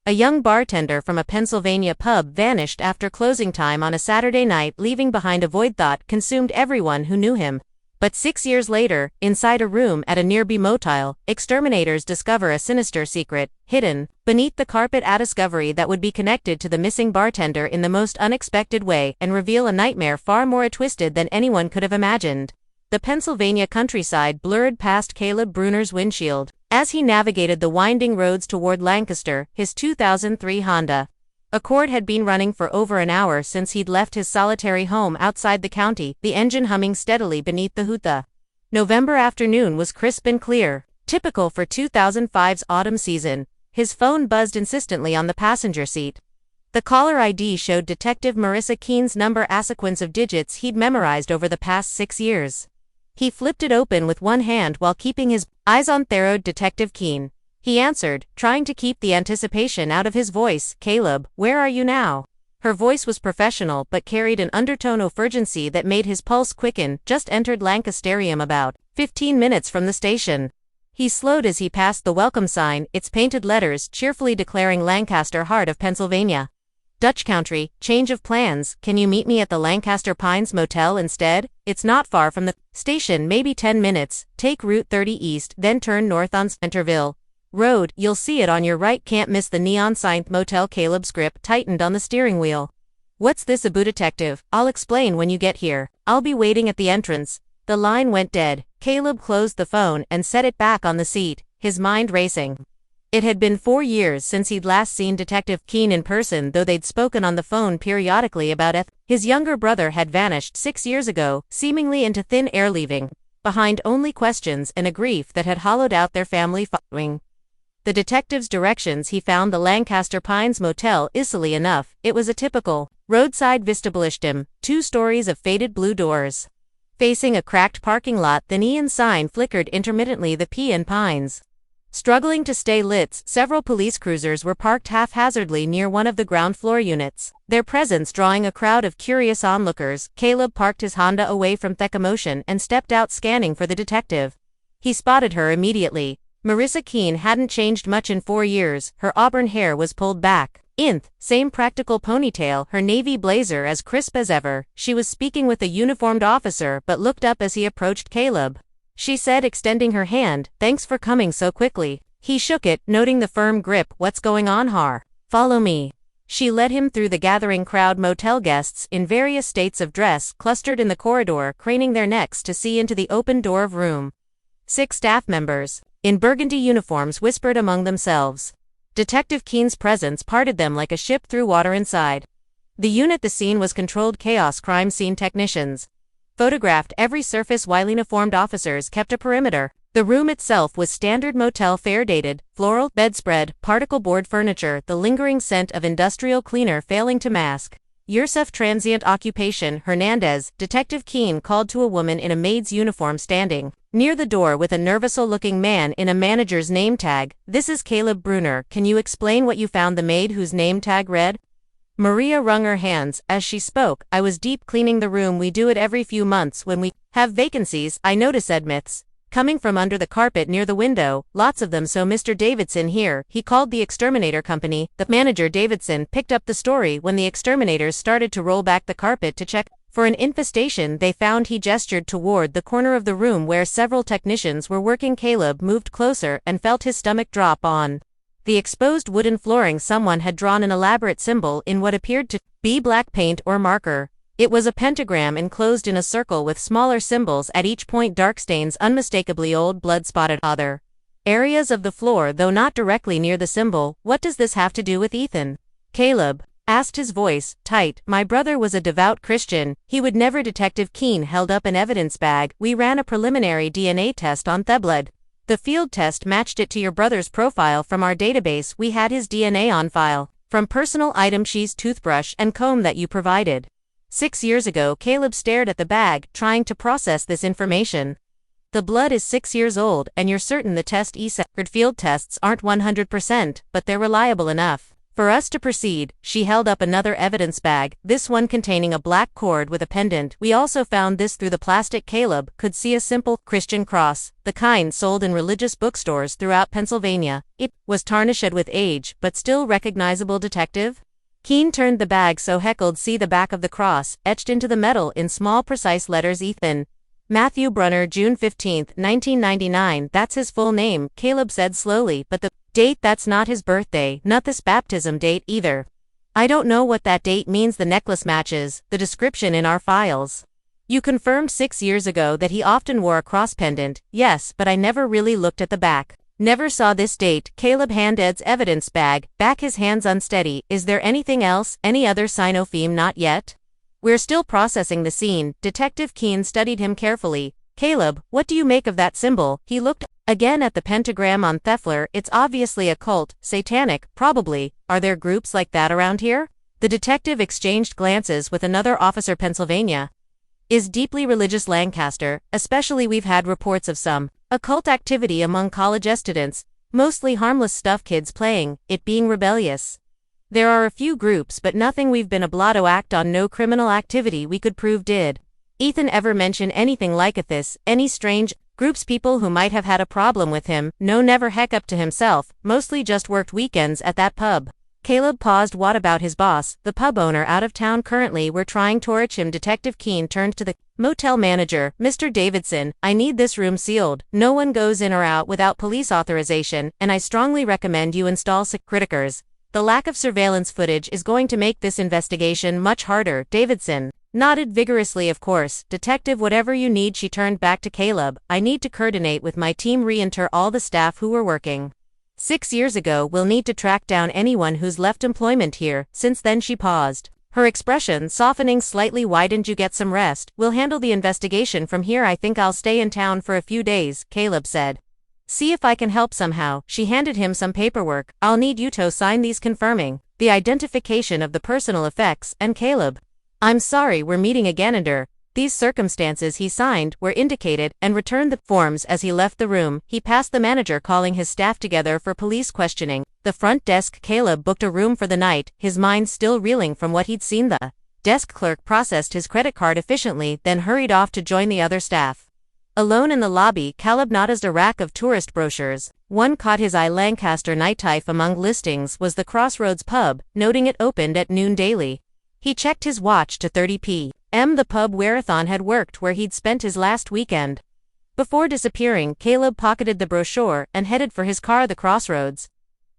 A young bartender from a Pennsylvania pub vanished after closing time on a Saturday night, leaving behind a void thought consumed everyone who knew him. But 6 years later, inside a room at a nearby motel, exterminators discover a sinister secret, hidden beneath the carpet, a discovery that would be connected to the missing bartender in the most unexpected way and reveal a nightmare far more twisted than anyone could have imagined. The Pennsylvania countryside blurred past Caleb Bruner's windshield as he navigated the winding roads toward Lancaster. His 2003 Honda Accord had been running for over an hour since he'd left his solitary home outside the county, the engine humming steadily beneath the hood. The November afternoon was crisp and clear, typical for 2005's autumn season. His phone buzzed insistently on the passenger seat. The caller ID showed Detective Marissa Keene's number, a sequence of digits he'd memorized over the past 6 years. He flipped it open with one hand while keeping his eyes on Therode. Detective Keene. He answered, trying to keep the anticipation out of his voice. "Caleb, where are you now?" Her voice was professional but carried an undertone of urgency that made his pulse quicken. "Just entered Lancasterium, about 15 minutes from the station." He slowed as he passed the welcome sign, its painted letters cheerfully declaring Lancaster, heart of Pennsylvania. "Dutch country, change of plans. Can you meet me at the Lancaster Pines Motel instead? It's not far from the station, maybe 10 minutes. Take Route 30 east, then turn north on Centerville Road. You'll see it on your right. Can't miss the neon sign Motel." Caleb's grip tightened on the steering wheel. "What's this about, detective? I'll explain when you get here. I'll be waiting at the entrance." The line went dead. Caleb closed the phone and set it back on the seat, his mind racing. It had been 4 years since he'd last seen Detective Keene in person, though they'd spoken on the phone periodically about it. His younger brother had vanished 6 years ago, seemingly into thin air, leaving behind only questions and a grief that had hollowed out their family following the detective's directions. He found the Lancaster Pines Motel easily enough. It was a typical roadside vestibulum, 2 stories of faded blue doors, facing a cracked parking lot. The neon sign flickered intermittently. The P and Pines struggling to stay lit, several police cruisers were parked haphazardly near one of the ground floor units, their presence drawing a crowd of curious onlookers. Caleb parked his Honda away from the commotion and stepped out, scanning for the detective. He spotted her immediately. Marissa Keene hadn't changed much in 4 years. Her auburn hair was pulled back. Same practical ponytail, her navy blazer as crisp as ever. She was speaking with a uniformed officer but looked up as he approached Caleb. She said, extending her hand, "Thanks for coming so quickly." He shook it, noting the firm grip. "What's going on, Har? Follow me." She led him through the gathering crowd. Motel guests in various states of dress clustered in the corridor, craning their necks to see into the open door of room 6. Staff members in burgundy uniforms whispered among themselves. Detective Keene's presence parted them like a ship through water inside the unit. The scene was controlled chaos. Crime scene technicians photographed every surface while uniformed officers kept a perimeter. The room itself was standard motel fare, dated, floral bedspread, particle board furniture, the lingering scent of industrial cleaner failing to mask Yusuf. Transient occupation, Hernandez. Detective Keene called to a woman in a maid's uniform standing near the door with a nervous-looking man in a manager's name tag. "This is Caleb Bruner. Can you explain what you found?" the maid, whose name tag read. Maria wrung her hands as she spoke. "I was deep cleaning the room. We do it every few months when we have vacancies. I notice Edmiths coming from under the carpet near the window, lots of them. So Mr. Davidson here," he called the exterminator company. The manager, Davidson, picked up the story when the exterminators started to roll back the carpet to check for an infestation they found. He gestured toward the corner of the room where several technicians were working. Caleb moved closer and felt his stomach drop. On the exposed wooden flooring, someone had drawn an elaborate symbol in what appeared to be black paint or marker. It was a pentagram enclosed in a circle with smaller symbols at each point, dark stains unmistakably old, blood-spotted other areas of the floor, though not directly near the symbol. "What does this have to do with Ethan?" Caleb asked, his voice tight. "My brother was a devout Christian. He would never." Detective Keene held up an evidence bag. "We ran a preliminary DNA test on the blood. The field test matched it to your brother's profile from our database. We had his DNA on file from personal item cheese, toothbrush, and comb that you provided 6 years ago." Caleb stared at the bag, trying to process this information. "The blood is 6 years old, and you're certain the test field tests aren't 100%, but they're reliable enough." For us to proceed, she held up another evidence bag, this one containing a black cord with a pendant. We also found this through the plastic. Caleb could see a simple Christian cross, the kind sold in religious bookstores throughout Pennsylvania. It was tarnished with age, but still recognizable. Detective Keene turned the bag so heckled. See the back of the cross, etched into the metal in small precise letters. Ethan Matthew Brunner, June 15, 1999. That's his full name, Caleb said slowly, but the date, that's not his birthday, not this baptism date either. I don't know what that date means. The necklace matches the description in our files. You confirmed 6 years ago that he often wore a cross pendant. Yes, but I never really looked at the back. Never saw this date. Caleb handed Ed's evidence bag back, his hands unsteady. Is there anything else? Any other sign? Not yet. We're still processing the scene. Detective Keene studied him carefully. Caleb, what do you make of that symbol? He looked again at the pentagram on Thefler. It's obviously a cult, satanic, probably. Are there groups like that around here? The detective exchanged glances with another officer. Pennsylvania is deeply religious. Lancaster, especially. We've had reports of some occult activity among college students, mostly harmless stuff, kids playing, it being rebellious. There are a few groups, but nothing we've been able to act on. No criminal activity we could prove. Did Ethan ever mention anything like this? Any strange groups, people who might have had a problem with him? No, never. Heck, up to himself, mostly just worked weekends at that pub. Caleb paused. What about his boss, the pub owner, out of town currently? We're trying to reach him. Detective Keene turned to the motel manager. Mr. Davidson, I need this room sealed. No one goes in or out without police authorization, and I strongly recommend you install criticers. The lack of surveillance footage is going to make this investigation much harder. Davidson nodded vigorously. Of course, detective, whatever you need. She turned back to Caleb. I need to coordinate with my team, re-enter all the staff who were working 6 years ago. We'll need to track down anyone who's left employment here. Since then. She paused, her expression softening slightly. Why didn't you get some rest? We'll handle the investigation from here. I think I'll stay in town for a few days, Caleb said. See if I can help somehow. She handed him some paperwork. I'll need you to sign these confirming the identification of the personal effects. And Caleb, I'm sorry, we're meeting again under these circumstances. He signed, were indicated, and returned the forms. As he left the room, he passed the manager, calling his staff together for police questioning. The front desk. Caleb booked a room for the night, his mind still reeling from what he'd seen. The desk clerk processed his credit card efficiently, then hurried off to join the other staff. Alone in the lobby, Caleb noticed a rack of tourist brochures. One caught his eye. Lancaster nightlife. Among listings was the Crossroads pub, noting it opened at noon daily. He checked his watch to 30 p.m. the pub where Ethan had worked, where he'd spent his last weekend. Before disappearing, Caleb pocketed the brochure and headed for his car. The Crossroads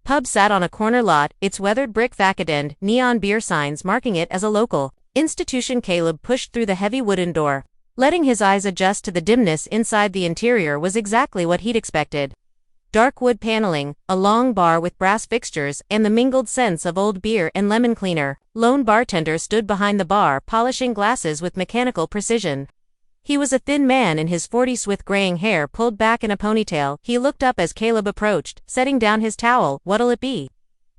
pub sat on a corner lot, its weathered brick facade and neon beer signs marking it as a local institution. Caleb pushed through the heavy wooden door, letting his eyes adjust to the dimness inside. The interior was exactly what he'd expected. Dark wood paneling, a long bar with brass fixtures, and the mingled scents of old beer and lemon cleaner. Lone bartender stood behind the bar, polishing glasses with mechanical precision. He was a thin man in his 40s with graying hair pulled back in a ponytail. He looked up as Caleb approached, setting down his towel. What'll it be?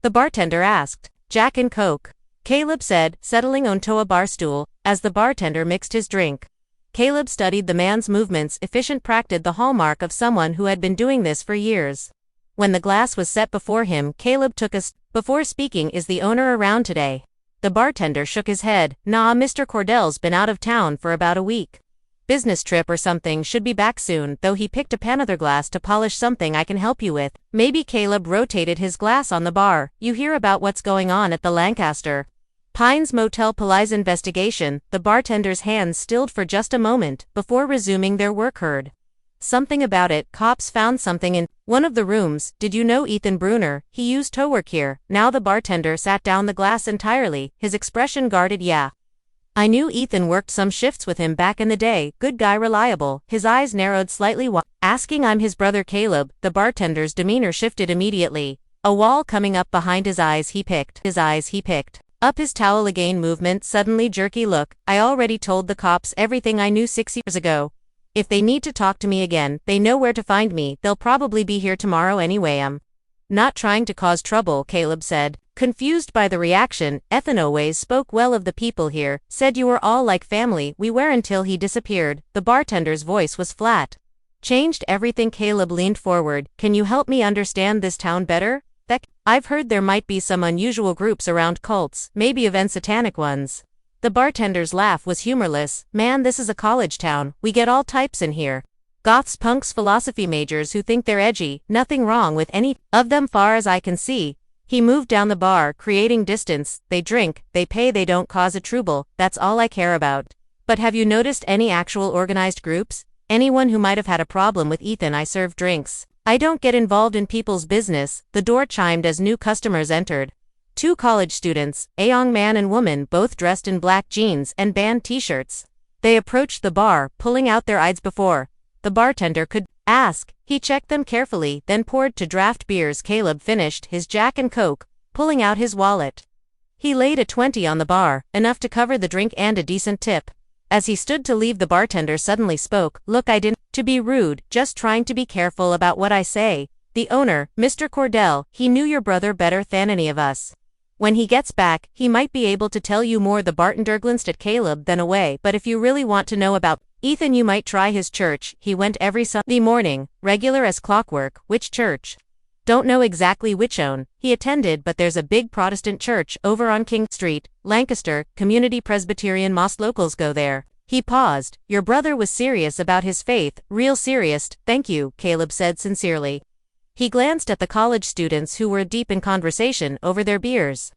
The bartender asked. Jack and Coke, Caleb said, settling onto a bar stool, as the bartender mixed his drink. Caleb studied the man's movements. Efficient practice, the hallmark of someone who had been doing this for years. When the glass was set before him, Caleb took a before speaking. Is the owner around today? The bartender shook his head. Nah, Mr. Cordell's been out of town for about a week. Business trip or something, should be back soon, though he picked up another glass to polish. Something I can help you with? Maybe. Caleb rotated his glass on the bar. You hear about what's going on at the Lancaster Pines Motel police investigation? The bartender's hands stilled for just a moment before resuming their work. Heard something about it. Cops found something in one of the rooms. Did you know Ethan Bruner? He used to work here. Now the bartender sat down the glass entirely, his expression guarded. Yeah. I knew Ethan, worked some shifts with him back in the day. Good guy, reliable. His eyes narrowed slightly while asking, I'm his brother Caleb. The bartender's demeanor shifted immediately. A wall coming up behind his eyes. He picked up his towel again. Movement, suddenly jerky look. I already told the cops everything I knew 6 years ago. If they need to talk to me again, they know where to find me. They'll probably be here tomorrow anyway. I'm not trying to cause trouble, Caleb said, confused by the reaction. Ethan always spoke well of the people here, said you were all like family. We were until he disappeared. The bartender's voice was flat. Changed everything. Caleb leaned forward. Can you help me understand this town better? I've heard there might be some unusual groups around cults, maybe even satanic ones. The bartender's laugh was humorless. Man, this is a college town, we get all types in here. Goths, punks, philosophy majors who think they're edgy, nothing wrong with any of them far as I can see. He moved down the bar, creating distance. They drink, they pay, they don't cause a trouble, that's all I care about. But have you noticed any actual organized groups? Anyone who might have had a problem with Ethan? I serve drinks. I don't get involved in people's business. The door chimed as new customers entered. Two college students, a young man and woman, both dressed in black jeans and band t-shirts. They approached the bar, pulling out their IDs before the bartender could ask. He checked them carefully, then poured two draft beers. Caleb finished his Jack and Coke, pulling out his wallet. He laid a 20 on the bar, enough to cover the drink and a decent tip. As he stood to leave, the bartender suddenly spoke. Look, I didn't to be rude, just trying to be careful about what I say. The owner, Mr. Cordell, he knew your brother better than any of us. When he gets back, he might be able to tell you more. The bartender glanced at Caleb, then away. But if you really want to know about Ethan, you might try his church. He went every Sunday morning, regular as clockwork. Which church? Don't know exactly which one he attended, but there's a big Protestant church over on King Street, Lancaster, Community Presbyterian. Most locals go there. He paused. Your brother was serious about his faith, real serious. Thank you, Caleb said sincerely. He glanced at the college students who were deep in conversation over their beers.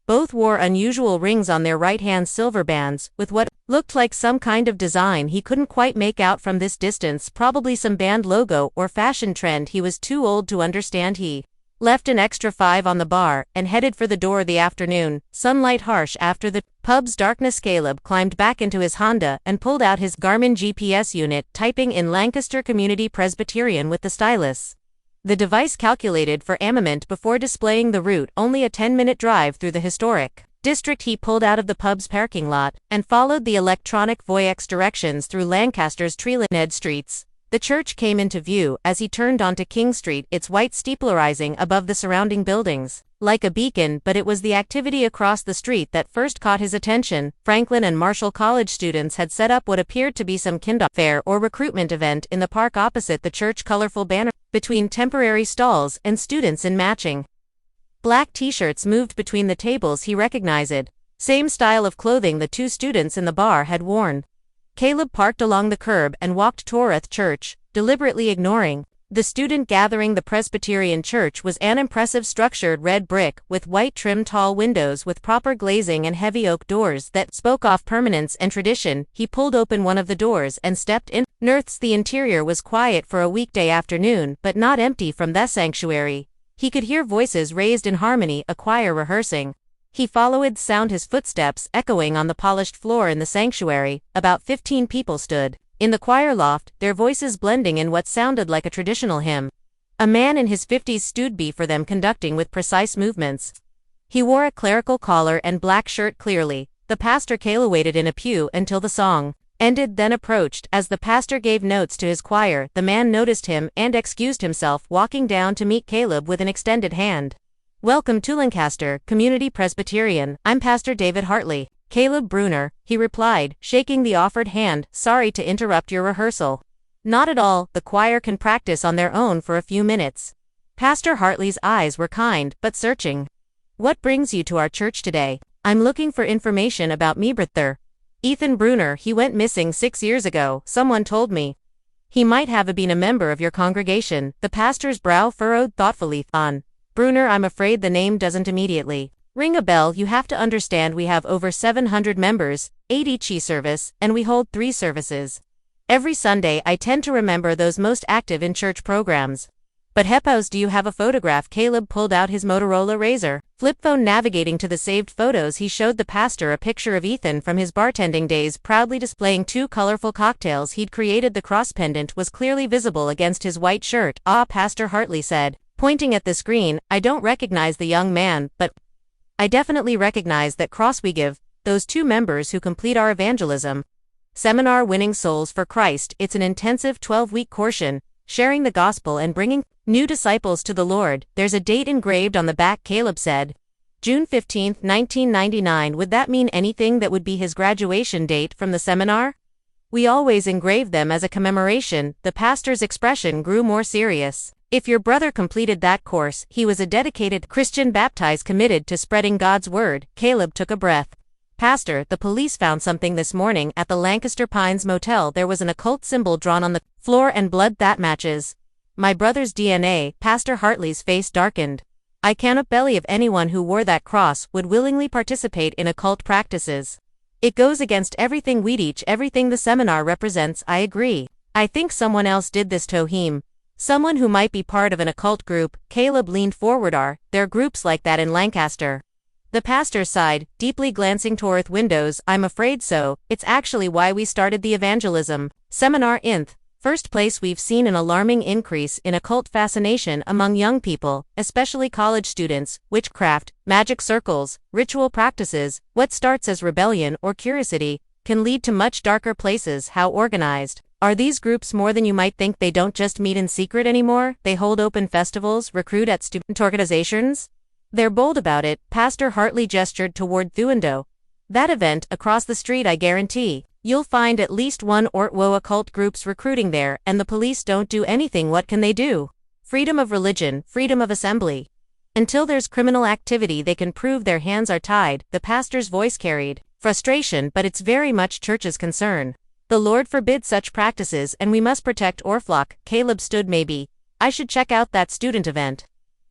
Both wore unusual rings on their right hands, silver bands, with what looked like some kind of design he couldn't quite make out from this distance, probably some band logo or fashion trend he was too old to understand. He left an extra 5 on the bar and headed for the door. The afternoon sunlight harsh after the pub's darkness. Caleb climbed back into his Honda and pulled out his Garmin GPS unit, typing in Lancaster Community Presbyterian with the stylus. The device calculated for armament before displaying the route, only a 10-minute drive through the historic district. He pulled out of the pub's parking lot and followed the electronic voice directions through Lancaster's tree-lined streets. The church came into view as he turned onto King Street, its white steeple rising above the surrounding buildings like a beacon. But it was the activity across the street that first caught his attention. Franklin and Marshall college students had set up what appeared to be some kindergarten fair or recruitment event in the park opposite the church. Colorful banner between temporary stalls and students in matching black t-shirts moved between the tables. He recognized it. Same style of clothing the two students in the bar had worn. Caleb parked along the curb and walked toward the church, deliberately ignoring the student gathering. The Presbyterian church was an impressive structured red brick with white trim, tall windows with proper glazing and heavy oak doors that spoke of permanence and tradition. He pulled open one of the doors and stepped in. The interior was quiet for a weekday afternoon, but not empty from the sanctuary. He could hear voices raised in harmony, a choir rehearsing. He followed sound, his footsteps echoing on the polished floor in the sanctuary. About 15 people stood in the choir loft, their voices blending in what sounded like a traditional hymn. A man in his 50s stood before them, conducting with precise movements. He wore a clerical collar and black shirt. Clearly, the pastor. Caleb waited in a pew until the song ended, then approached. As the pastor gave notes to his choir, the man noticed him and excused himself, walking down to meet Caleb with an extended hand. Welcome to Lancaster Community Presbyterian. I'm Pastor David Hartley. Caleb Bruner, he replied, shaking the offered hand. Sorry to interrupt your rehearsal. Not at all, the choir can practice on their own for a few minutes. Pastor Hartley's eyes were kind but searching. What brings you to our church today? I'm looking for information about me brother. Ethan Bruner. He went missing 6 years ago, someone told me. He might have been a member of your congregation. The pastor's brow furrowed thoughtfully. On Bruner, I'm afraid the name doesn't immediately ring a bell. You have to understand we have over 700 members, 8 each service, and we hold 3 services every Sunday. I tend to remember those most active in church programs. But Heppos, do you have a photograph? Caleb pulled out his Motorola Razr flip phone. Navigating to the saved photos, he showed the pastor a picture of Ethan from his bartending days, proudly displaying 2 colorful cocktails he'd created. The cross pendant was clearly visible against his white shirt. Ah, Pastor Hartley said, pointing at the screen, I don't recognize the young man, but I definitely recognize that cross we give those 2 members who complete our evangelism seminar, Winning Souls for Christ. It's an intensive 12-week course, sharing the gospel and bringing new disciples to the Lord. There's a date engraved on the back. Caleb said, June 15, 1999. Would that mean anything? That would be his graduation date from the seminar. We always engrave them as a commemoration. The pastor's expression grew more serious. If your brother completed that course, he was a dedicated Christian baptized committed to spreading God's word. Caleb took a breath. Pastor, the police found something this morning at the Lancaster Pines Motel. There was an occult symbol drawn on the floor and blood that matches my brother's DNA. Pastor Hartley's face darkened. I cannot believe anyone who wore that cross would willingly participate in occult practices. It goes against everything we teach, everything the seminar represents. I agree. I think someone else did this, Tohim. Someone who might be part of an occult group. Caleb leaned forward. Are there groups like that in Lancaster? The pastor sighed, deeply glancing toward windows. I'm afraid so. It's actually why we started the evangelism seminar. Inth. First place, we've seen an alarming increase in occult fascination among young people, especially college students. Witchcraft, magic circles, ritual practices, what starts as rebellion or curiosity, can lead to much darker places. How organized are these groups? More than you might think. They don't just meet in secret anymore, they hold open festivals, recruit at student organizations. They're bold about it. Pastor Hartley gestured toward the window. That event across the street, I guarantee you'll find at least one or two occult groups recruiting there, and the police don't do anything. What can they do? Freedom of religion, freedom of assembly. Until there's criminal activity they can prove their hands are tied. The pastor's voice carried frustration, but it's very much church's concern. The Lord forbids such practices and we must protect our flock. Caleb stood. Maybe I should check out that student event.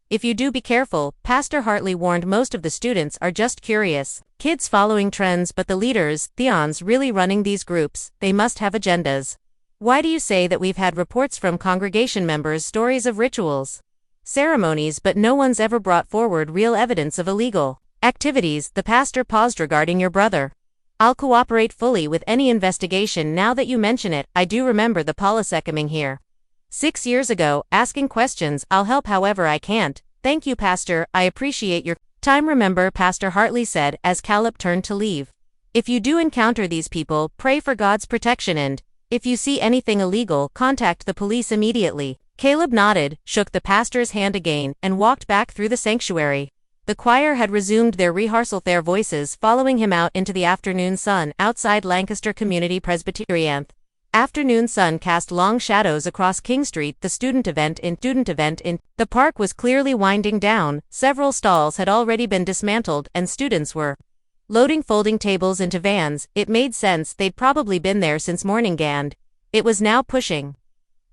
If you do, be careful, Pastor Hartley warned. Most of the students are just curious kids following trends, but the leaders, theons really running these groups, they must have agendas. Why do you say that? We've had reports from congregation members, stories of rituals, ceremonies, but no one's ever brought forward real evidence of illegal activities. The pastor paused. Regarding your brother, I'll cooperate fully with any investigation. Now that you mention it, I do remember the police coming here 6 years ago, asking questions. I'll help however I can't. Thank you, Pastor, I appreciate your time. Remember, Pastor Hartley said as Caleb turned to leave. If you do encounter these people, pray for God's protection, and if you see anything illegal, contact the police immediately. Caleb nodded, shook the pastor's hand again, and walked back through the sanctuary. The choir had resumed their rehearsal, their voices following him out into the afternoon sun outside Lancaster Community Presbyterian. Afternoon sun cast long shadows across King Street. The student event in the park was clearly winding down. Several stalls had already been dismantled and students were loading folding tables into vans. It made sense, they'd probably been there since morning, and it was now pushing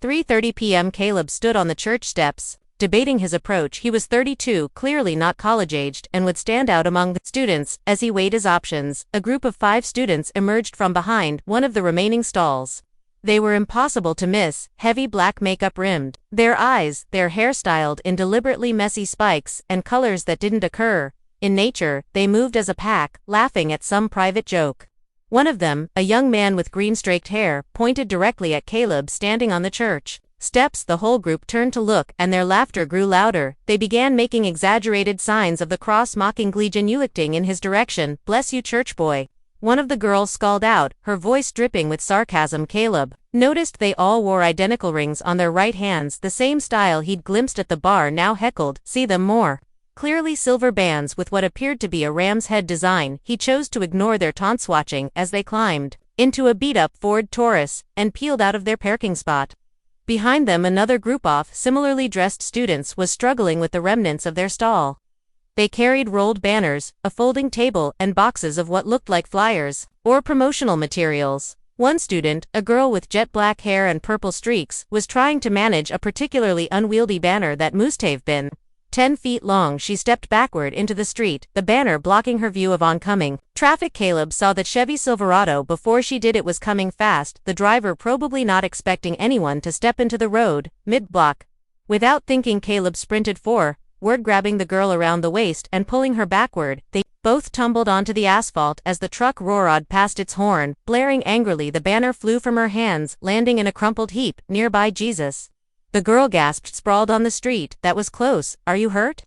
3:30 p.m. Caleb stood on the church steps, debating his approach. He was 32, clearly not college-aged, and would stand out among the students. As he weighed his options, a group of 5 students emerged from behind one of the remaining stalls. They were impossible to miss, heavy black makeup rimmed their eyes, their hair styled in deliberately messy spikes and colors that didn't occur in nature. They moved as a pack, laughing at some private joke. One of them, a young man with green-streaked hair, pointed directly at Caleb standing on the church steps. The whole group turned to look, and their laughter grew louder. They began making exaggerated signs of the cross, mockingly genuflecting in his direction. Bless you, church boy, one of the girls called out, her voice dripping with sarcasm. Caleb noticed they all wore identical rings on their right hands, the same style he'd glimpsed at the bar. Now heckled, see them more clearly, silver bands with what appeared to be a ram's head design. He chose to ignore their taunts, watching as they climbed into a beat-up Ford Taurus and peeled out of their parking spot. Behind them, another group of similarly dressed students was struggling with the remnants of their stall. They carried rolled banners, a folding table, and boxes of what looked like flyers or promotional materials. One student, a girl with jet black hair and purple streaks, was trying to manage a particularly unwieldy banner that must have been 10 feet long. She stepped backward into the street, the banner blocking her view of oncoming traffic. Caleb saw the Chevy Silverado before she did. It was coming fast, the driver probably not expecting anyone to step into the road mid-block. Without thinking, Caleb sprinted forward, grabbing the girl around the waist and pulling her backward. They both tumbled onto the asphalt as the truck roared past its horn, blaring angrily. The banner flew from her hands, landing in a crumpled heap nearby. Jesus! The girl gasped, sprawled on the street. That was close. Are you hurt?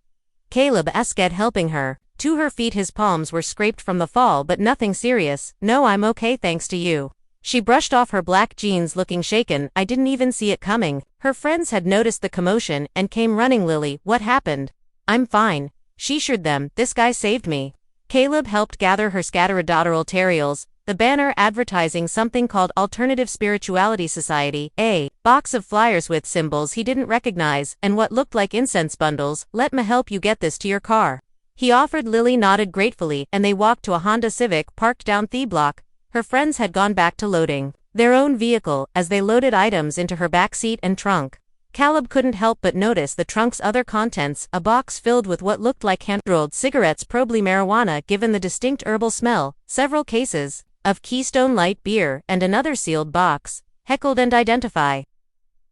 Caleb asked, helping her to her feet. His palms were scraped from the fall, but nothing serious. No, I'm okay, thanks to you. She brushed off her black jeans, looking shaken. I didn't even see it coming. Her friends had noticed the commotion and came running. Lily, what happened? I'm fine, she assured them. This guy saved me. Caleb helped gather her scattered materials, the banner advertising something called Alternative Spirituality Society, a box of flyers with symbols he didn't recognize, and what looked like incense bundles. "Let me help you get this to your car," he offered. Lily nodded gratefully, and they walked to a Honda Civic parked down the block. Her friends had gone back to loading their own vehicle as they loaded items into her back seat and trunk. Caleb couldn't help but notice the trunk's other contents, a box filled with what looked like hand-rolled cigarettes, probably marijuana given the distinct herbal smell, several cases of Keystone Light beer, and another sealed box, heckled and identify.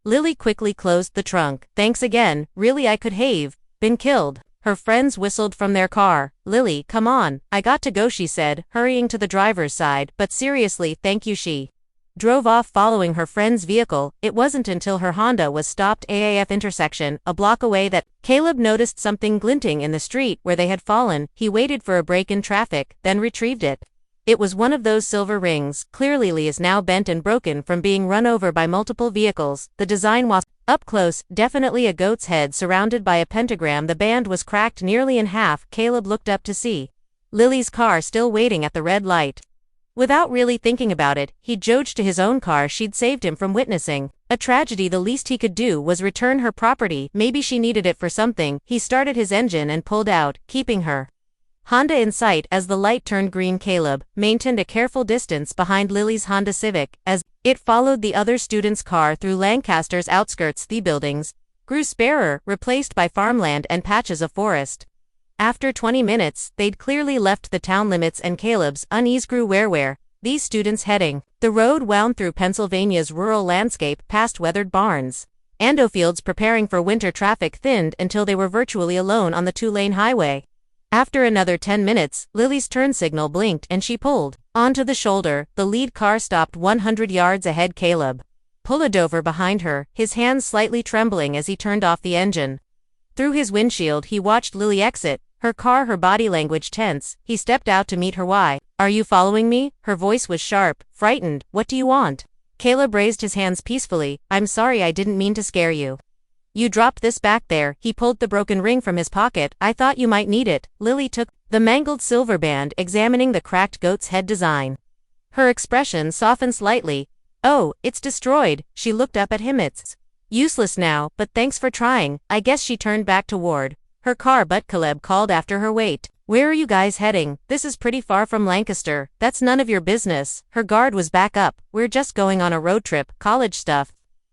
Lily quickly closed the trunk. "Thanks again, really I could have been killed." Her friends whistled from their car. "Lily, come on, I got to go," she said, hurrying to the driver's side. "But seriously, thank you." She drove off following her friend's vehicle. It wasn't until her Honda was stopped at AAF intersection, a block away, that Caleb noticed something glinting in the street where they had fallen. He waited for a break in traffic, then retrieved it. It was one of those silver rings. Clearly Lee is now bent and broken from being run over by multiple vehicles. The design was up close, definitely a goat's head surrounded by a pentagram. The band was cracked nearly in half. Caleb looked up to see Lily's car still waiting at the red light. Without really thinking about it, he joged to his own car. She'd saved him from witnessing a tragedy. The least he could do was return her property. Maybe she needed it for something. He started his engine and pulled out, keeping her Honda in sight. As the light turned green, Caleb maintained a careful distance behind Lily's Honda Civic as it followed the other student's car through Lancaster's outskirts. The buildings grew sparer, replaced by farmland and patches of forest. After 20 minutes, they'd clearly left the town limits, and Caleb's unease grew. Where these students heading? The road wound through Pennsylvania's rural landscape, past weathered barns and fields. Preparing for winter, traffic thinned until they were virtually alone on the two-lane highway. After another 10 minutes, Lily's turn signal blinked and she pulled onto the shoulder. The lead car stopped 100 yards ahead. Caleb pulled over behind her, his hands slightly trembling as he turned off the engine. Through his windshield, he watched Lily exit her car, her body language tense. He stepped out to meet her. "Why are you following me?" Her voice was sharp, frightened. "What do you want?" Caleb raised his hands peacefully. "I'm sorry, I didn't mean to scare you. You dropped this back there." He pulled the broken ring from his pocket. "I thought you might need it." Lily took the mangled silver band, examining the cracked goat's head design. Her expression softened slightly. "Oh, it's destroyed." She looked up at him. "It's useless now, but thanks for trying." I guess she turned back toward her car, but Caleb called after her. "Wait, where are you guys heading?" "This is pretty far from Lancaster." "That's none of your business." Her guard was back up. "We're just going on a road trip, college stuff."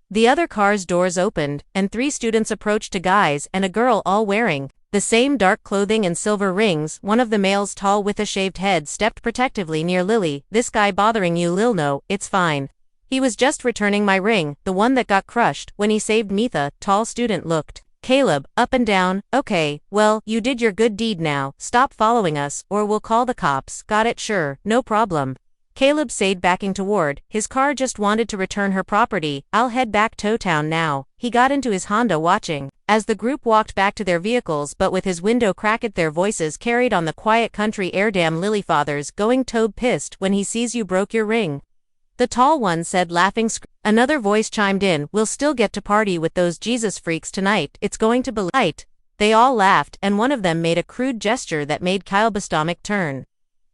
The other car's doors opened, and 3 students approached, a guy and a girl, all wearing the same dark clothing and silver rings. One of the males, tall with a shaved head, stepped protectively near Lily. "This guy bothering you?" "Lil, no, it's fine. He was just returning my ring, the one that got crushed when he saved me." The tall student looked Caleb up and down. "Okay, well, you did your good deed now. Stop following us, or we'll call the cops." "Got it, sure, no problem." Caleb said, backing toward his car. "Just wanted to return her property. I'll head back to town now." He got into his Honda, watching as the group walked back to their vehicles, but with his window cracked, their voices carried on the quiet country air. "Damn, Lily, father's going to be pissed when he sees you broke your ring," the tall one said, laughing. Another voice chimed in, "We'll still get to party with those Jesus freaks tonight. It's going to be light." They all laughed, and one of them made a crude gesture that made Caleb's stomach turn.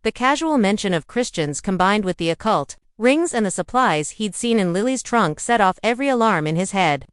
The casual mention of Christians combined with the occult rings and the supplies he'd seen in Lily's trunk set off every alarm in his head.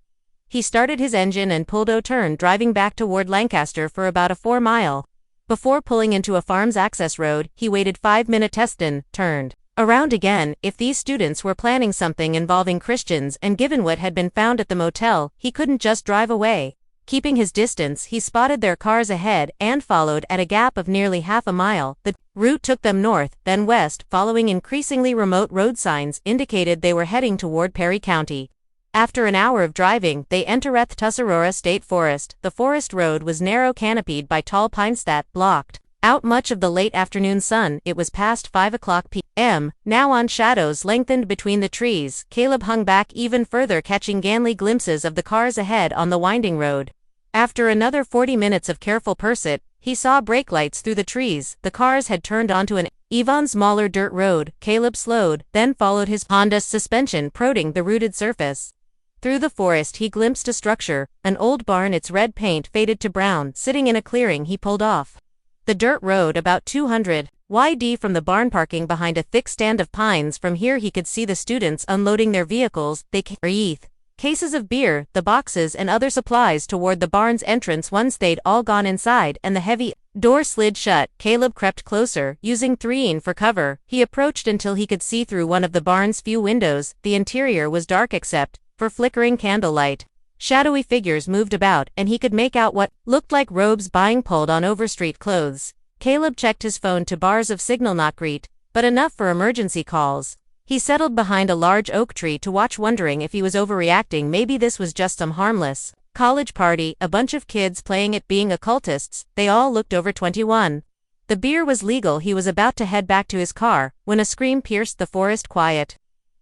He started his engine and pulled turn, driving back toward Lancaster for about a 4-mile. Before pulling into a farm's access road, he waited 5 minutes, then turned around again. If these students were planning something involving Christians, and given what had been found at the motel, he couldn't just drive away. Keeping his distance, he spotted their cars ahead and followed at a gap of nearly half a mile. The route took them north, then west, following increasingly remote road signs indicated they were heading toward Perry County. After an hour of driving, they entered Tuscarora State Forest. The forest road was narrow, canopied by tall pines that blocked out much of the late afternoon sun. It was past 5 o'clock p.m. now, on shadows lengthened between the trees. Caleb hung back even further, catching ghostly glimpses of the cars ahead on the winding road. After another 40 minutes of careful pursuit, he saw brake lights through the trees. The cars had turned onto an even smaller dirt road. Caleb slowed, then followed his Honda's suspension, prodding the rooted surface. Through the forest he glimpsed a structure, an old barn, its red paint faded to brown. Sitting in a clearing, he pulled off the dirt road about 200 yd from the barn, parking behind a thick stand of pines. From here he could see the students unloading their vehicles. They breathed Cases of beer, the boxes and other supplies toward the barn's entrance once they'd all gone inside and the heavy door slid shut. Caleb crept closer, using Threein for cover. He approached until he could see through one of the barn's few windows. The interior was dark except for flickering candlelight. Shadowy figures moved about, and he could make out what looked like robes being pulled on over street clothes. Caleb checked his phone to bars of signal, not great, but enough for emergency calls. He settled behind a large oak tree to watch, wondering if he was overreacting. Maybe this was just some harmless college party, a bunch of kids playing at being occultists. They all looked over 21. The beer was legal. He was about to head back to his car when a scream pierced the forest quiet.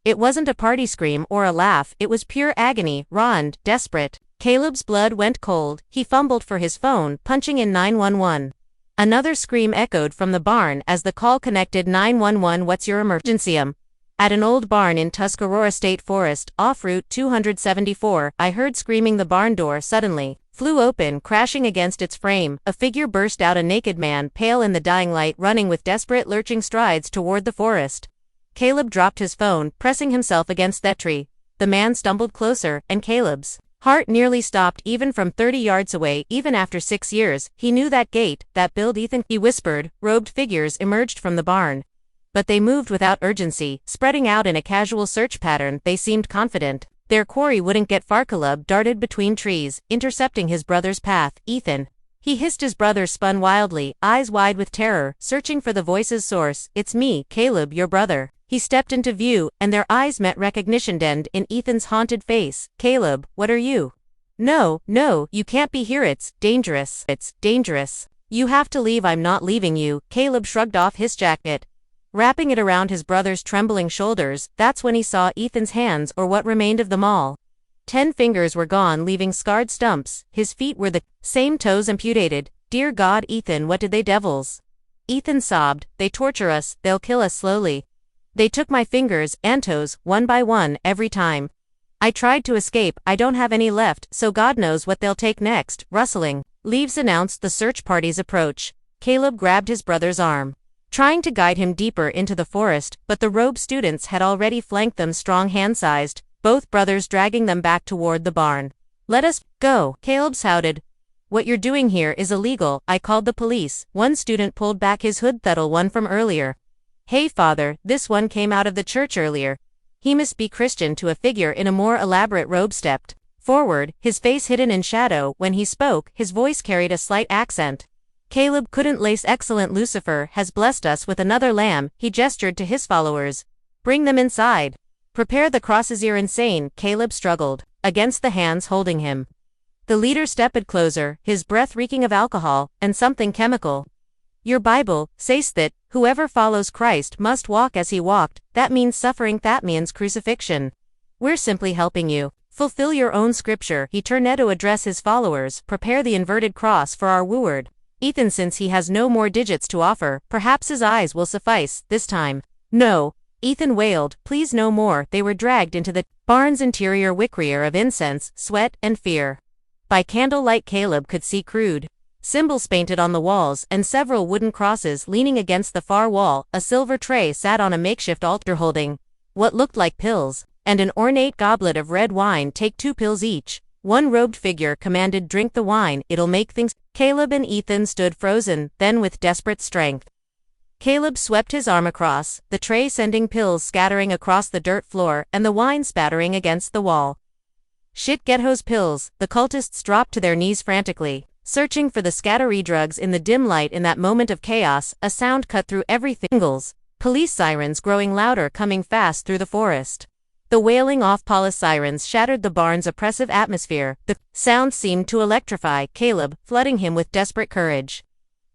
It wasn't a party scream or a laugh, it was pure agony, raw and desperate. Caleb's blood went cold. He fumbled for his phone, punching in 911. Another scream echoed from the barn as the call connected. 911, what's your emergency? At an old barn in Tuscarora State Forest, off Route 274, I heard screaming. The barn door suddenly flew open, crashing against its frame. A figure burst out, a naked man, pale in the dying light, running with desperate, lurching strides toward the forest. Caleb dropped his phone, pressing himself against that tree. The man stumbled closer, and Caleb's heart nearly stopped. Even from 30 yards away, even after 6 years, he knew that gait, that build. Ethan, he whispered. Robed figures emerged from the barn. But they moved without urgency, spreading out in a casual search pattern. They seemed confident their quarry wouldn't get far. Caleb darted between trees, intercepting his brother's path. Ethan. He hissed. His brother spun wildly, eyes wide with terror, searching for the voice's source. It's me, Caleb, your brother. He stepped into view, and their eyes met recognition denned in Ethan's haunted face. Caleb, what are you? No, you can't be here. It's dangerous. It's dangerous. You have to leave. I'm not leaving you. Caleb shrugged off his jacket, wrapping it around his brother's trembling shoulders. That's when he saw Ethan's hands, or what remained of them all. 10 fingers were gone, leaving scarred stumps. His feet were the same, toes amputated. Dear God, Ethan, what did they devils? Ethan sobbed. They torture us, they'll kill us slowly. They took my fingers and toes, one by one, every time I tried to escape. I don't have any left, so God knows what they'll take next. Rustling leaves announced the search party's approach. Caleb grabbed his brother's arm, trying to guide him deeper into the forest, but the robed students had already flanked them, strong hand-sized, both brothers dragging them back toward the barn. Let us go, Caleb shouted. What you're doing here is illegal. I called the police. One student pulled back his hood. That'll one from earlier. Hey father, this one came out of the church earlier. He must be Christian. To a figure in a more elaborate robe stepped forward, his face hidden in shadow. When he spoke, his voice carried a slight accent. Caleb couldn't lace. Excellent, Lucifer has blessed us with another lamb. He gestured to his followers. Bring them inside. Prepare the crosses. You're insane. Caleb struggled against the hands holding him. The leader stepped closer, his breath reeking of alcohol and something chemical. Your Bible says that whoever follows Christ must walk as he walked. That means suffering. That means crucifixion. We're simply helping you fulfill your own scripture. He turned to address his followers. Prepare the inverted cross for our wooard. Ethan, since he has no more digits to offer, perhaps his eyes will suffice this time. No, Ethan wailed, please no more. They were dragged into the barn's interior, wickrier of incense, sweat, and fear. By candlelight, Caleb could see crude symbols painted on the walls and several wooden crosses leaning against the far wall. A silver tray sat on a makeshift altar holding what looked like pills and an ornate goblet of red wine. Take 2 pills each. One robed figure commanded, drink the wine, it'll make things. Caleb and Ethan stood frozen, then with desperate strength, Caleb swept his arm across the tray, sending pills scattering across the dirt floor and the wine spattering against the wall. Shit, get those pills. The cultists dropped to their knees frantically, searching for the scattery drugs in the dim light. In that moment of chaos, a sound cut through everything. Jingles, police sirens growing louder, coming fast through the forest. The wailing off-police sirens shattered the barn's oppressive atmosphere. The sound seemed to electrify Caleb, flooding him with desperate courage.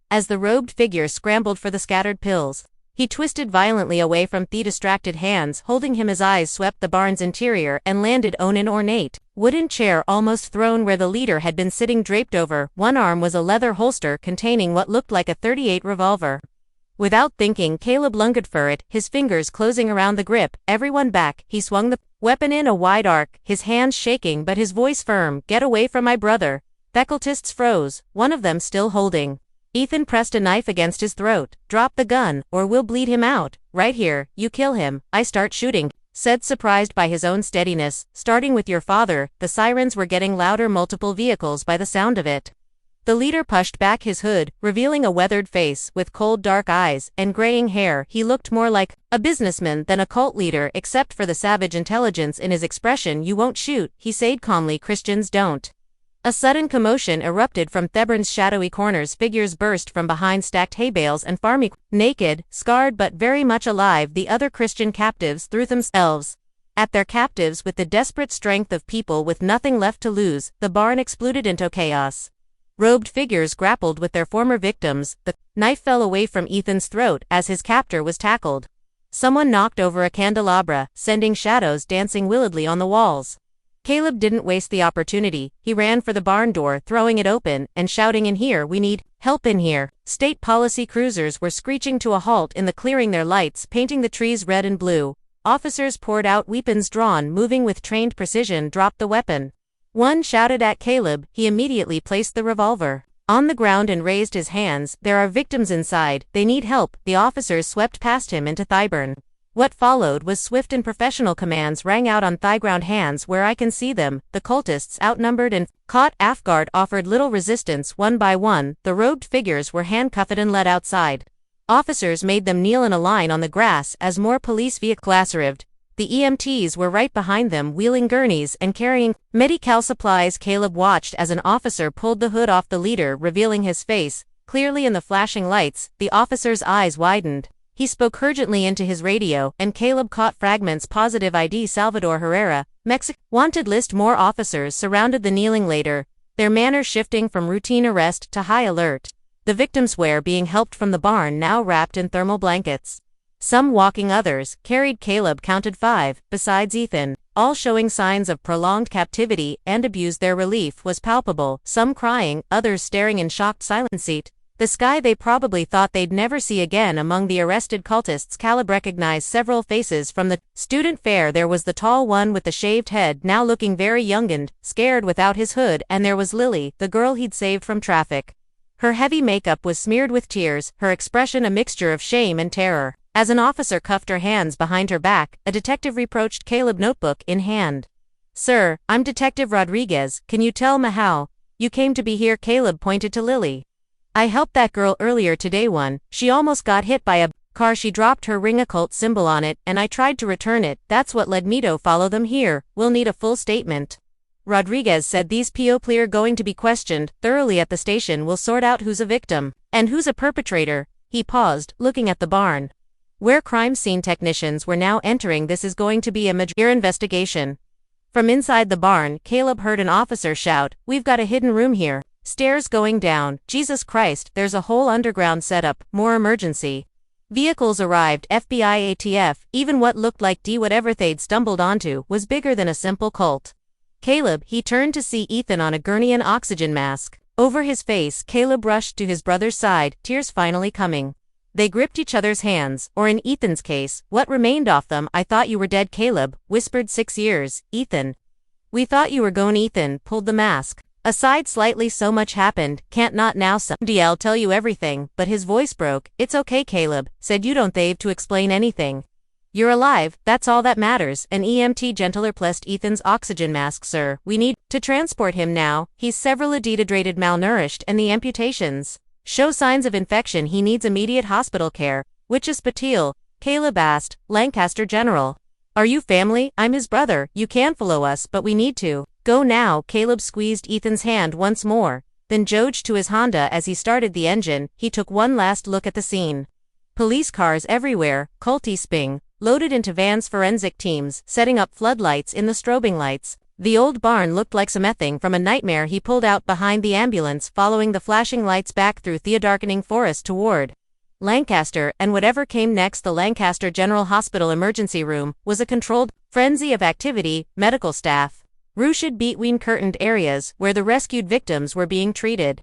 As the robed figure scrambled for the scattered pills, he twisted violently away from the distracted hands holding him. His eyes swept the barn's interior and landed on an ornate wooden chair almost thrown where the leader had been sitting. Draped over one arm was a leather holster containing what looked like a .38 revolver. Without thinking, Caleb lunged for it, his fingers closing around the grip. Everyone back. He swung the weapon in a wide arc, his hands shaking but his voice firm. Get away from my brother. The cultists froze, one of them still holding. Ethan pressed a knife against his throat. Drop the gun, or we'll bleed him out. Right here, you kill him, I start shooting. said, surprised by his own steadiness. Starting with your father, the sirens were getting louder, multiple vehicles by the sound of it. The leader pushed back his hood, revealing a weathered face with cold dark eyes and graying hair. He looked more like a businessman than a cult leader, except for the savage intelligence in his expression. You won't shoot, he said calmly. Christians don't. A sudden commotion erupted from Thebron's shadowy corners. Figures burst from behind stacked hay bales and farm naked, scarred but very much alive. The other Christian captives threw themselves at their captives with the desperate strength of people with nothing left to lose. The barn exploded into chaos. Robed figures grappled with their former victims. The knife fell away from Ethan's throat as his captor was tackled. Someone knocked over a candelabra, sending shadows dancing wildly on the walls. Caleb didn't waste the opportunity. He ran for the barn door, throwing it open and shouting, "In here, we need help in here." State policy cruisers were screeching to a halt in the clearing, their lights painting the trees red and blue. Officers poured out, weapons drawn, moving with trained precision. Dropped the weapon. One shouted at Caleb. He immediately placed the revolver on the ground and raised his hands. "There are victims inside. They need help." The officers swept past him into Tyburn. What followed was swift and professional. Commands rang out on Thigh-ground. "Hands where I can see them." The cultists, outnumbered and caught off guard, offered little resistance. One by one, the robed figures were handcuffed and led outside. Officers made them kneel in a line on the grass as more police vehicles arrived. The EMTs were right behind them, wheeling gurneys and carrying medical supplies. Caleb watched as an officer pulled the hood off the leader, revealing his face clearly in the flashing lights. The officer's eyes widened. He spoke urgently into his radio, and Caleb caught fragments. Positive ID: Salvador Herrera, Mexico. Wanted list. More officers surrounded the kneeling leader, their manner shifting from routine arrest to high alert. The victims were being helped from the barn, now wrapped in thermal blankets. Some walking, others carried. Caleb counted 5, besides Ethan, all showing signs of prolonged captivity and abuse. Their relief was palpable, some crying, others staring in shocked silence. The sky they probably thought they'd never see again. Among the arrested cultists, Caleb recognized several faces from the student fair. There was the tall one with the shaved head, now looking very young and scared without his hood, and there was Lily, the girl he'd saved from traffic. Her heavy makeup was smeared with tears, her expression a mixture of shame and terror. As an officer cuffed her hands behind her back, a detective reproached Caleb, notebook in hand. "Sir, I'm Detective Rodriguez. Can you tell me how you came to be here?" Caleb pointed to Lily. "I helped that girl earlier today. She almost got hit by a car. She dropped her ring, occult symbol on it, and I tried to return it. That's what led me to follow them here." "We'll need a full statement," Rodriguez said. "These people are going to be questioned thoroughly at the station. We'll sort out who's a victim and who's a perpetrator." He paused, looking at the barn, where crime scene technicians were now entering. "This is going to be a major investigation." From inside the barn, Caleb heard an officer shout, "We've got a hidden room here. Stairs going down. Jesus Christ, there's a whole underground setup." More emergency vehicles arrived, FBI, ATF, even what looked like whatever they'd stumbled onto was bigger than a simple cult. Caleb, he turned to see Ethan on a gurney, an oxygen mask over his face. Caleb rushed to his brother's side, tears finally coming. They gripped each other's hands, or in Ethan's case, what remained of them. "I thought you were dead," Caleb whispered. 6 years, Ethan. "We thought you were gone." Ethan pulled the mask aside slightly. "So much happened, can't not now somebody'll tell you everything." But his voice broke. "It's okay," Caleb said. "You don't have to explain anything. You're alive, that's all that matters." An EMT gentler placed Ethan's oxygen mask. "Sir, we need to transport him now. He's severely dehydrated, malnourished, and the amputations show signs of infection. He needs immediate hospital care." "Which is Patil?" Caleb asked. "Lancaster General." "Are you family?" "I'm his brother. You can follow us, but we need to go now." Caleb squeezed Ethan's hand once more, then jogged to his Honda. As he started the engine, he took one last look at the scene. Police cars everywhere, culty sping, loaded into vans, forensic teams setting up floodlights in the strobing lights. The old barn looked like something from a nightmare. He pulled out behind the ambulance, following the flashing lights back through the darkening forest toward Lancaster, and whatever came next. The Lancaster General Hospital emergency room was a controlled frenzy of activity. Medical staff rushed between curtained areas where the rescued victims were being treated.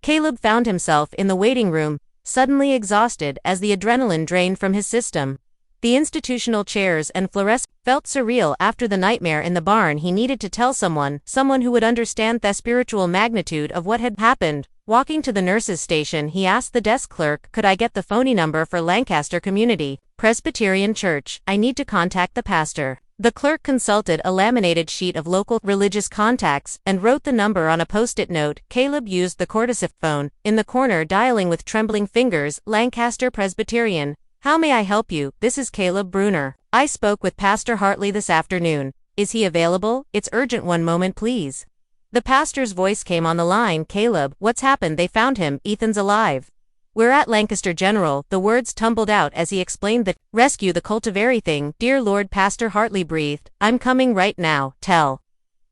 Caleb found himself in the waiting room, suddenly exhausted as the adrenaline drained from his system. The institutional chairs and fluorescent felt surreal after the nightmare in the barn. He needed to tell someone who would understand the spiritual magnitude of what had happened. Walking to the nurse's station, he asked the desk clerk, "Could I get the phone number for Lancaster Community Presbyterian Church, I need to contact the pastor. The clerk consulted a laminated sheet of local religious contacts and wrote the number on a post-it note. Caleb used the cordyceps phone, in the corner dialing with trembling fingers, Lancaster Presbyterian. How may I help you? This is Caleb Bruner. I spoke with Pastor Hartley this afternoon. Is he available? It's urgent, one moment please. The pastor's voice came on the line. Caleb, what's happened? They found him, Ethan's alive. We're at Lancaster General, the words tumbled out as he explained the rescue the cult of everything. Dear Lord, Pastor Hartley breathed. I'm coming right now, tell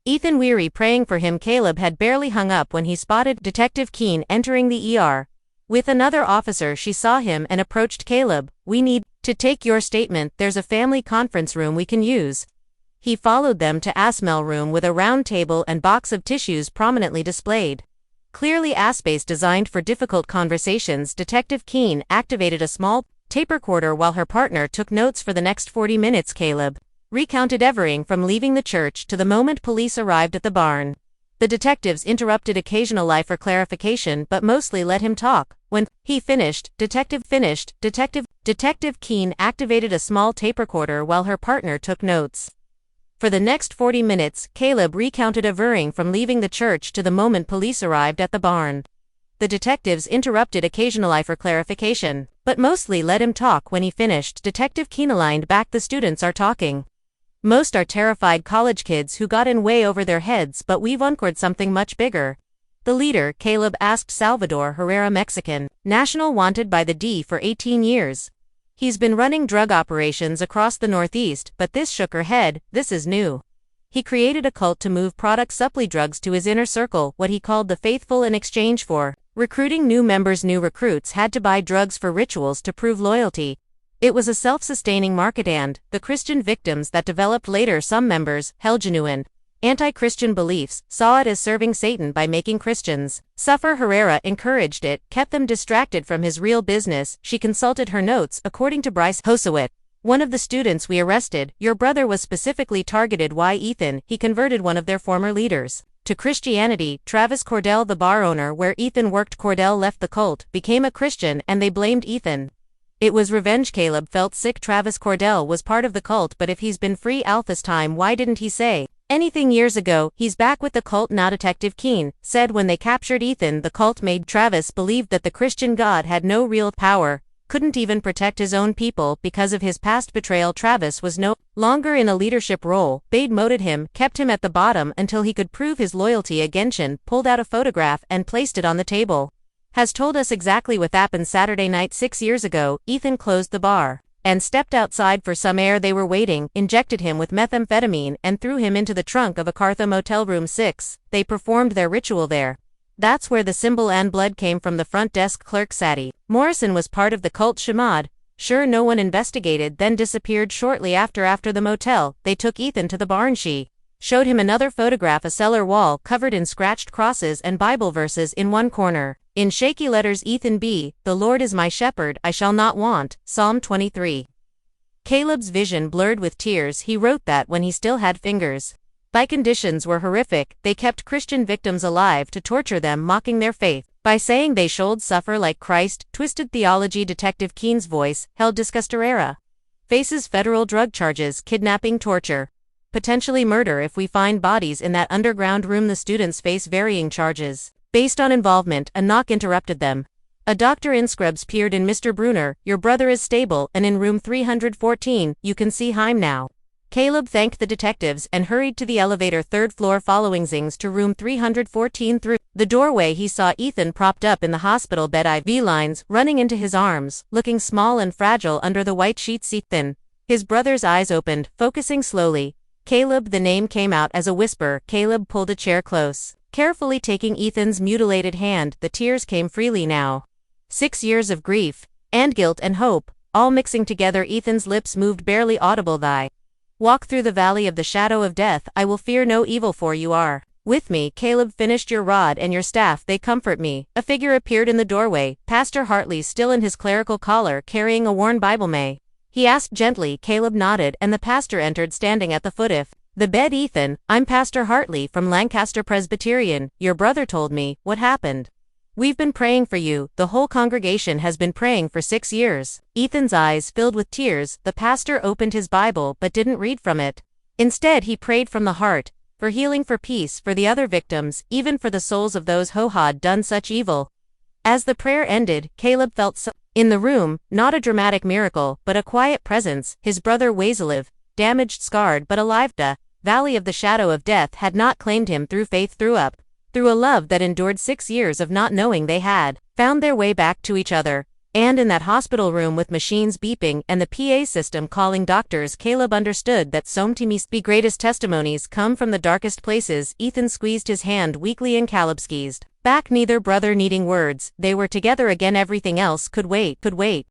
Ethan weary praying for him. Caleb had barely hung up when he spotted Detective Keene entering the ER. With another officer she saw him and approached Caleb. We need to take your statement, there's a family conference room we can use. He followed them to Asmel room with a round table and box of tissues prominently displayed. Clearly a space designed for difficult conversations. Detective Keene activated a small tape recorder while her partner took notes for the next 40 minutes. Caleb recounted everything from leaving the church to the moment police arrived at the barn. The detectives interrupted occasionally for clarification but mostly let him talk. When he finished, Detective Keene activated a small tape recorder while her partner took notes. For the next 40 minutes, Caleb recounted everything from leaving the church to the moment police arrived at the barn. The detectives interrupted occasionally for clarification, but mostly let him talk. When he finished, Detective Keene aligned back. The students are talking. Most are terrified college kids who got in way over their heads, but we've uncovered something much bigger. The leader, Caleb asked Salvador Herrera, Mexican, national wanted by the D for 18 years. He's been running drug operations across the Northeast, but this shook her head. This is new. He created a cult to move product supply drugs to his inner circle, what he called the faithful, in exchange for recruiting new members. New recruits had to buy drugs for rituals to prove loyalty. It was a self-sustaining market, and the Christian victims that developed later, some members held genuine anti-Christian beliefs, saw it as serving Satan by making Christians suffer. Herrera encouraged it, kept them distracted from his real business. She consulted her notes. According to Bryce Hosowit, one of the students we arrested, your brother was specifically targeted. Why Ethan? He converted one of their former leaders to Christianity. Travis Cordell, the bar owner where Ethan worked. Cordell left the cult, became a Christian, and they blamed Ethan. It was revenge. Caleb felt sick. Travis Cordell was part of the cult, but if he's been free all this time, why didn't he say anything years ago? He's back with the cult now. Detective Keene said when they captured Ethan, the cult made Travis believe that the Christian God had no real power, couldn't even protect his own people because of his past betrayal. Travis was no longer in a leadership role. Bade moted him, kept him at the bottom until he could prove his loyalty. Genshin pulled out a photograph and placed it on the table. Has told us exactly what happened Saturday night 6 years ago. Ethan closed the bar and stepped outside for some air. They were waiting, injected him with methamphetamine, and threw him into the trunk of a car. Motel room 6. They performed their ritual there. That's where the symbol and blood came from. The front desk clerk Sadie Morrison was part of the cult. Shamad. Sure, no one investigated, then disappeared shortly after. After the motel, they took Ethan to the barn. She showed him another photograph, a cellar wall covered in scratched crosses and Bible verses in one corner. In shaky letters, Ethan B., the Lord is my shepherd, I shall not want, Psalm 23. Caleb's vision blurred with tears. He wrote that when he still had fingers. By conditions were horrific. They kept Christian victims alive to torture them, mocking their faith by saying they should suffer like Christ. Twisted theology. Detective Keene's voice held disgusted. Faces federal drug charges, kidnapping, torture, potentially murder if we find bodies in that underground room. The students face varying charges based on involvement. A knock interrupted them. A doctor in scrubs peered in. Mr. Bruner, your brother is stable and in room 314, you can see him now. Caleb thanked the detectives and hurried to the elevator, 3rd floor, following Zings to room 314. Through the doorway he saw Ethan propped up in the hospital bed, IV lines running into his arms, looking small and fragile under the white sheets. Ethan. His brother's eyes opened, focusing slowly. Caleb. The name came out as a whisper. Caleb pulled a chair close, carefully taking Ethan's mutilated hand. The tears came freely now. 6 years of grief, and guilt and hope, all mixing together. Ethan's lips moved, barely audible. Thy walk through the valley of the shadow of death, I will fear no evil, for you are with me. Caleb finished. Your rod and your staff, they comfort me. A figure appeared in the doorway, Pastor Hartley, still in his clerical collar, carrying a worn Bible. May he asked gently. Caleb nodded, and the pastor entered, standing at the foot of the bed. Ethan, I'm Pastor Hartley from Lancaster Presbyterian. Your brother told me what happened. We've been praying for you, the whole congregation has been praying for 6 years. Ethan's eyes filled with tears. The pastor opened his Bible but didn't read from it. Instead, he prayed from the heart, for healing, for peace, for the other victims, even for the souls of those who had done such evil. As the prayer ended, Caleb felt in the room, not a dramatic miracle, but a quiet presence. His brother Waziliv, damaged, scarred, but alive, the valley of the shadow of death had not claimed him through faith, through a love that endured 6 years of not knowing. They had found their way back to each other. And in that hospital room with machines beeping and the PA system calling doctors, Caleb understood that sometimes the greatest testimonies come from the darkest places. Ethan squeezed his hand weakly in Caleb's back, neither brother needing words. They were together again. Everything else could wait.